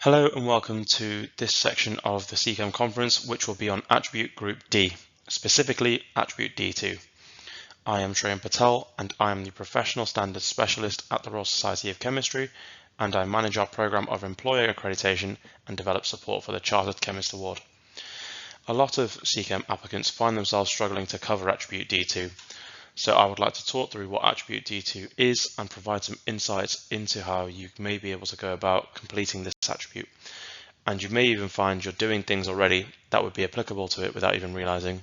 Hello and welcome to this section of the CChemConference, which will be on attribute group D, specifically attribute D2. I am Shreyan Patel and I am the Professional Standards Specialist at the Royal Society of Chemistry, and I manage our program of employer accreditation and develop support for the Chartered Chemist Award. A lot of CChem applicants find themselves struggling to cover attribute D2. So I would like to talk through what attribute D2 is and provide some insights into how you may be able to go about completing this attribute. And you may even find you're doing things already that would be applicable to it without even realizing.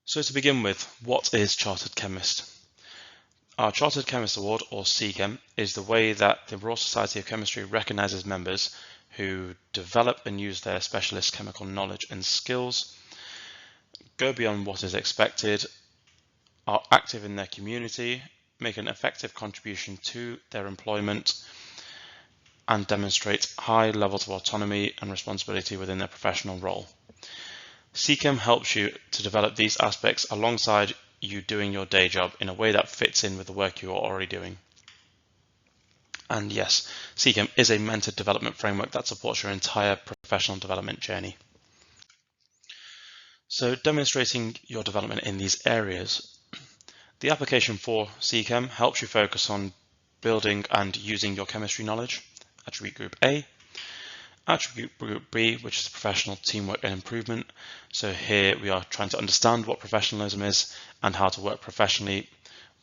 So to begin with, what is Chartered Chemist? Our Chartered Chemist Award, or CChem, is the way that the Royal Society of Chemistry recognizes members who develop and use their specialist chemical knowledge and skills, go beyond what is expected, are active in their community, make an effective contribution to their employment, and demonstrate high levels of autonomy and responsibility within their professional role. CChem helps you to develop these aspects alongside you doing your day job in a way that fits in with the work you are already doing. And yes, CChem is a mentored development framework that supports your entire professional development journey. So demonstrating your development in these areas, the application for CChem helps you focus on building and using your chemistry knowledge, attribute group A, attribute group B, which is professional teamwork and improvement. So here we are trying to understand what professionalism is and how to work professionally,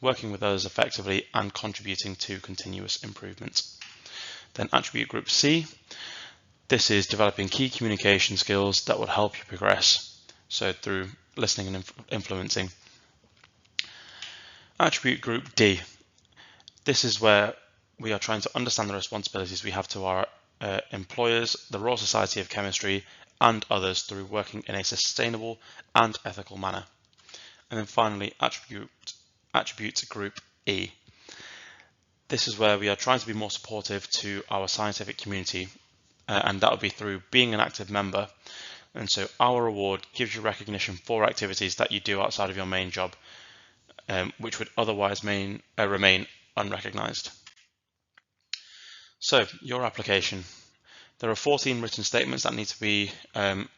working with others effectively and contributing to continuous improvement. Then attribute group C, this is developing key communication skills that will help you progress. So through listening and influencing. Attribute group D. This is where we are trying to understand the responsibilities we have to our employers, the Royal Society of Chemistry, and others through working in a sustainable and ethical manner. And then finally, attribute group E. This is where we are trying to be more supportive to our scientific community, and that will be through being an active member. And so our award gives you recognition for activities that you do outside of your main job, which would otherwise remain unrecognized. So your application. There are 14 written statements that need to be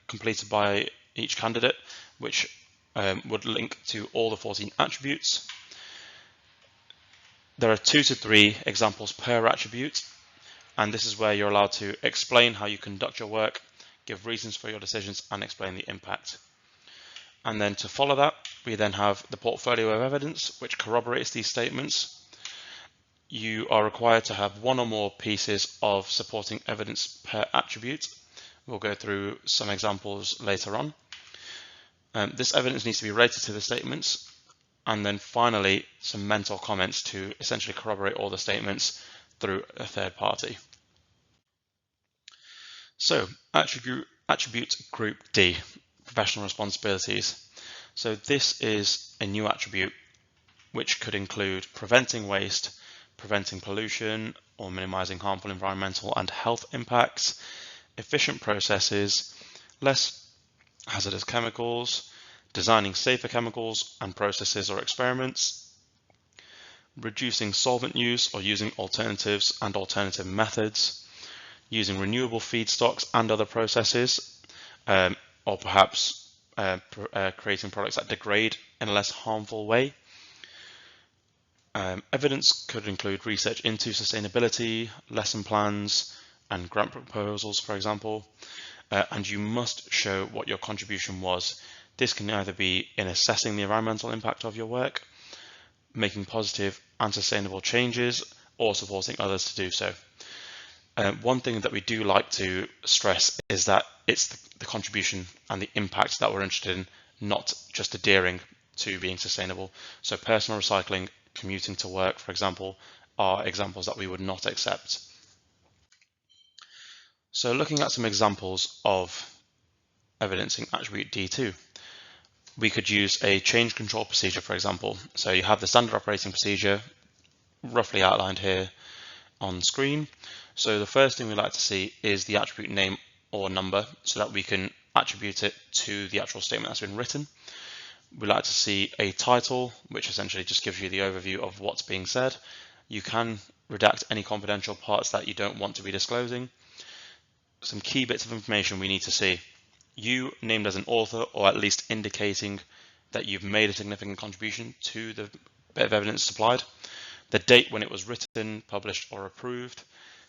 completed by each candidate, which would link to all the 14 attributes. There are 2 to 3 examples per attribute, and this is where you're allowed to explain how you conduct your work, give reasons for your decisions, and explain the impact. And then to follow that, we then have the portfolio of evidence, which corroborates these statements. You are required to have 1 or more pieces of supporting evidence per attribute. We'll go through some examples later on. This evidence needs to be related to the statements. And then finally, some mental comments to essentially corroborate all the statements through a third party. So attribute group D, professional responsibilities. So this is a new attribute which could include preventing waste, preventing pollution or minimizing harmful environmental and health impacts, efficient processes, less hazardous chemicals, designing safer chemicals and processes or experiments, reducing solvent use or using alternatives and alternative methods, using renewable feedstocks and other processes, or perhaps creating products that degrade in a less harmful way. Evidence could include research into sustainability, lesson plans, and grant proposals, for example, and you must show what your contribution was. This can either be in assessing the environmental impact of your work, making positive and sustainable changes, or supporting others to do so. One thing that we do like to stress is that it's the contribution and the impact that we're interested in, not just adhering to being sustainable. So personal recycling, commuting to work, for example, are examples that we would not accept. So looking at some examples of evidencing attribute D2, we could use a change control procedure, for example. So you have the standard operating procedure roughly outlined here on screen. So the first thing we like to see is the attribute name or number so that we can attribute it to the actual statement that's been written. We like to see a title, which essentially just gives you the overview of what's being said, You can redact any confidential parts that you don't want to be disclosing. Some key bits of information we need to see. You named as an author, or at least indicating that you've made a significant contribution to the bit of evidence supplied. The date when it was written, published, or approved,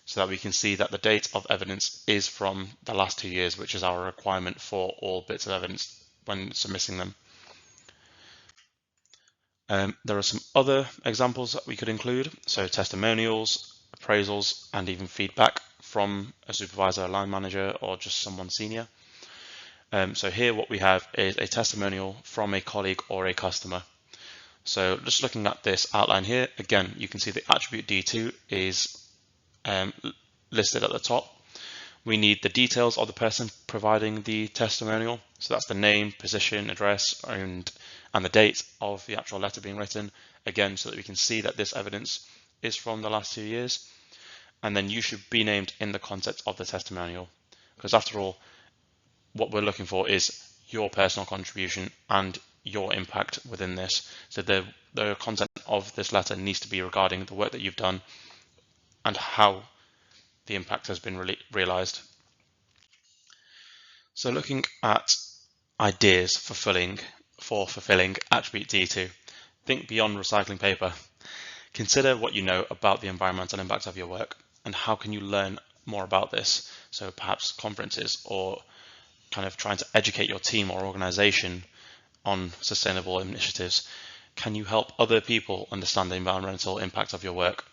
so that we can see that the date of evidence is from the last 2 years, which is our requirement for all bits of evidence when submitting them. There are some other examples that we could include, so testimonials, appraisals, and even feedback from a supervisor, a line manager, or just someone senior. So here what we have is a testimonial from a colleague or a customer. So just looking at this outline here, again, you can see the attribute D2 is listed at the top. We need the details of the person providing the testimonial. So that's the name, position, address, and the date of the actual letter being written, again, so that we can see that this evidence is from the last 2 years. And then you should be named in the context of the testimonial, because after all, what we're looking for is your personal contribution and your impact within this. So the content of this letter needs to be regarding the work that you've done and how the impact has been realized. So looking at ideas for fulfilling attribute D2, think beyond recycling paper. Consider what you know about the environmental impact of your work and how can you learn more about this. So perhaps conferences, or kind of trying to educate your team or organization on sustainable initiatives. Can you help other people understand the environmental impact of your work?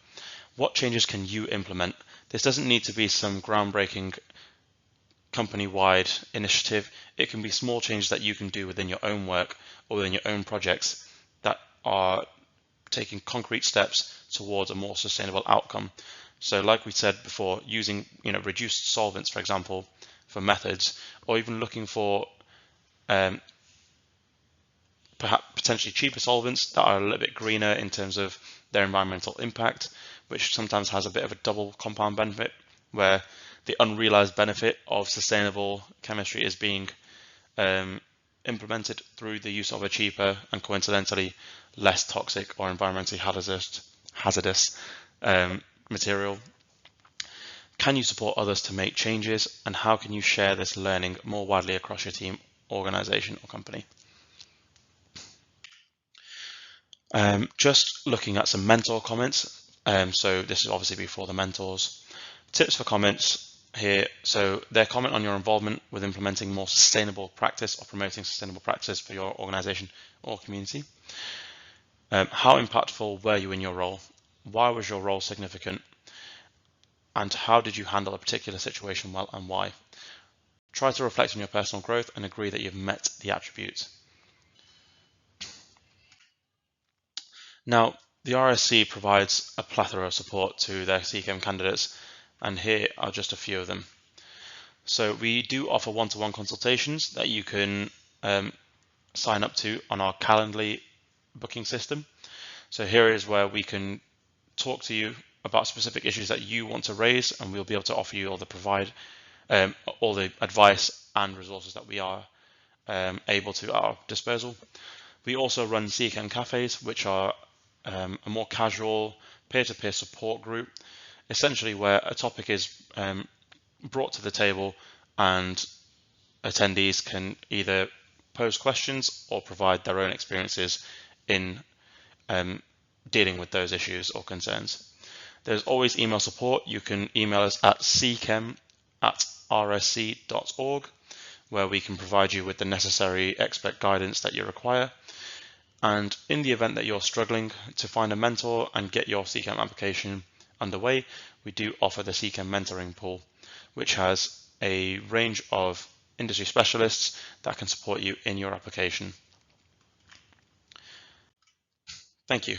What changes can you implement? This doesn't need to be some groundbreaking company-wide initiative. It can be small changes that you can do within your own work or within your own projects that are taking concrete steps towards a more sustainable outcome. So like we said before, using reduced solvents, for example, for methods, or even looking for perhaps potentially cheaper solvents that are a little bit greener in terms of their environmental impact, which sometimes has a bit of a double compound benefit, where the unrealized benefit of sustainable chemistry is being implemented through the use of a cheaper and coincidentally less toxic or environmentally hazardous material. Can you support others to make changes, and how can you share this learning more widely across your team, organization, or company? Just looking at some mentor comments. So this is obviously before the mentors. Tips for comments here. So their comment on your involvement with implementing more sustainable practice or promoting sustainable practice for your organization or community. How impactful were you in your role? Why was your role significant? And how did you handle a particular situation well, and why? Try to reflect on your personal growth and agree that you've met the attributes. Now, the RSC provides a plethora of support to their CChem candidates, and here are just a few of them. So we do offer one-to-one consultations that you can sign up to on our Calendly booking system. So here is where we can talk to you about specific issues that you want to raise, and we'll be able to offer you all the advice and resources that we are able to at our disposal. We also run CChem cafes, which are a more casual peer-to-peer support group, essentially where a topic is brought to the table and attendees can either pose questions or provide their own experiences in dealing with those issues or concerns. There's always email support. You can email us at cchem@rsc.org, where we can provide you with the necessary expert guidance that you require. And in the event that you're struggling to find a mentor and get your CChem application underway, we do offer the CChem mentoring pool, which has a range of industry specialists that can support you in your application. Thank you.